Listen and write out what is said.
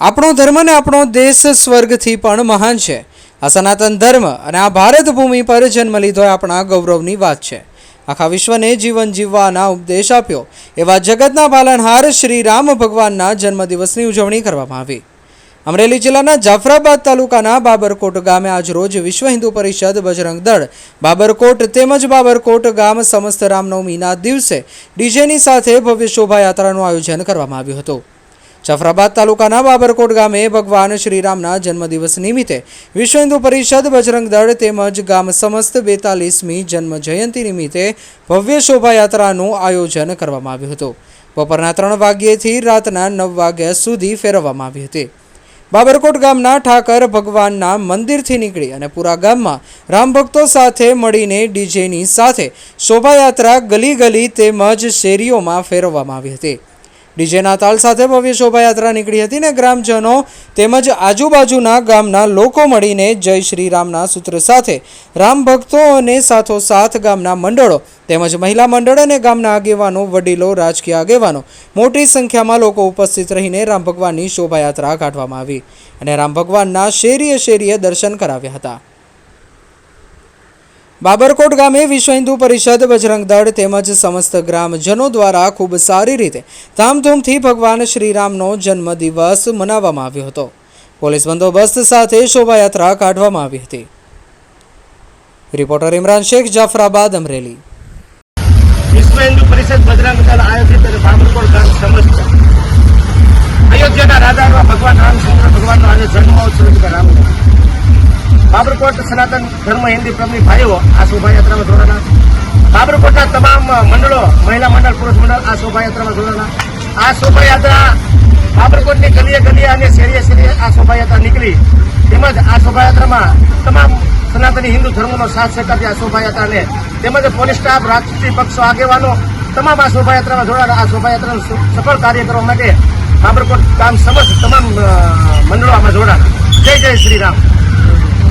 આપણો ધર્મ ને આપણો દેશ સ્વર્ગથી પણ મહાન છે। આ સનાતન ધર્મ અને આ ભારત ભૂમિ પર જન્મ લીધો એ આપણા ગૌરવની વાત છે। આખા વિશ્વને જીવન જીવવાના ઉપદેશ આપ્યો એવા જગતના પાલનહાર શ્રી રામ ભગવાનના જન્મદિવસની ઉજવણી કરવામાં આવી। અમરેલી જિલ્લાના જાફરાબાદ તાલુકાના બાબરકોટ ગામે આજ રોજ વિશ્વ હિન્દુ પરિષદ બજરંગ દળ બાબરકોટ તેમજ બાબરકોટ ગામ સમસ્ત રામનવમીના દિવસે ડીજેની સાથે ભવ્ય શોભાયાત્રાનું આયોજન કરવામાં આવ્યું હતું। જાફરાબાદ તાલુકાના બાબરકોટ ગામે ભગવાન શ્રીરામના જન્મદિવસ નિમિત્તે વિશ્વ હિન્દુ પરિષદ બજરંગ દળ તેમજ ગામ સમસ્ત 42મી જન્મ જયંતિ નિમિત્તે ભવ્ય શોભાયાત્રાનું આયોજન કરવામાં આવ્યું હતું। બપોરના 3 વાગ્યેથી રાતના 9 વાગ્યા સુધી ફેરવવામાં આવી હતી। બાબરકોટ ગામના ઠાકર ભગવાનના મંદિરથી નીકળી અને પૂરા ગામમાં રામ ભક્તો સાથે મળીને ડીજેની સાથે શોભાયાત્રા ગલી ગલી તેમજ શેરીઓમાં ફેરવવામાં આવી હતી। ડીજેના તાલ સાથે ભવ્ય શોભાયાત્રા નીકળી હતી ને ગ્રામજનો તેમજ આજુબાજુના ગામના લોકો મળીને જય શ્રી રામના સૂત્ર સાથે રામ ભક્તો અને સાથોસાથ ગામના મંડળો તેમજ મહિલા મંડળ અને ગામના આગેવાનો વડીલો રાજકીય આગેવાનો મોટી સંખ્યામાં લોકો ઉપસ્થિત રહીને રામ ભગવાનની શોભાયાત્રા કાઢવામાં આવી અને રામ ભગવાનના શેરીએ શેરીએ દર્શન કરાવ્યા હતા। બાબરકોટ ગામે વિશ્વ હિન્દુ પરિષદ બજરંગ દળ તેમજ સમસ્ત ગ્રામજનો દ્વારા ખૂબ સારી રીતે ધામધૂમથી ભગવાન શ્રીરામનો જન્મદિવસ મનાવવામાં આવ્યો હતો। પોલીસ બંદોબસ્ત સાથે શોભાયાત્રા કાઢવામાં આવી હતી। રિપોર્ટર ઇમરાન શેખ, જાફરાબાદ, અમરેલી। વિશ્વ હિન્દુ પરિષદ બજરંગ દળ આયોજિત બાબરકોટ ગામ સમસ્ત અયોધ્યાના રાજા ભગવાન રામચંદ્ર ભગવાનનો આજે જન્મોત્સવ રામ બાબરકોટ સનાતન ધર્મ હિન્દી પ્રેમી ભાઈઓ આ શોભાયાત્રામાં જોડાના। બાબરકોટના તમામ મંડળો, મહિલા મંડળ, પુરુષ મંડળ આ શોભાયાત્રામાં જોડાના। આ શોભાયાત્રા બાબરકોટની ગલીએ ગલીએ અને શેરીએ શેરીએ આ શોભાયાત્રા નીકળી તેમજ આ શોભાયાત્રામાં તમામ સનાતની હિન્દુ ધર્મનો સાથ સહકારથી આ શોભાયાત્રાને તેમજ પોલીસ સ્ટાફ, રાજકીય પક્ષો, આગેવાનો તમામ આ શોભાયાત્રામાં જોડાના। આ શોભાયાત્રાનું સફળ કાર્ય કરવા માટે બાબરકોટ ગામ સમસ્ત તમામ મંડળો આમાં જોડાના। જય જય શ્રી રામ।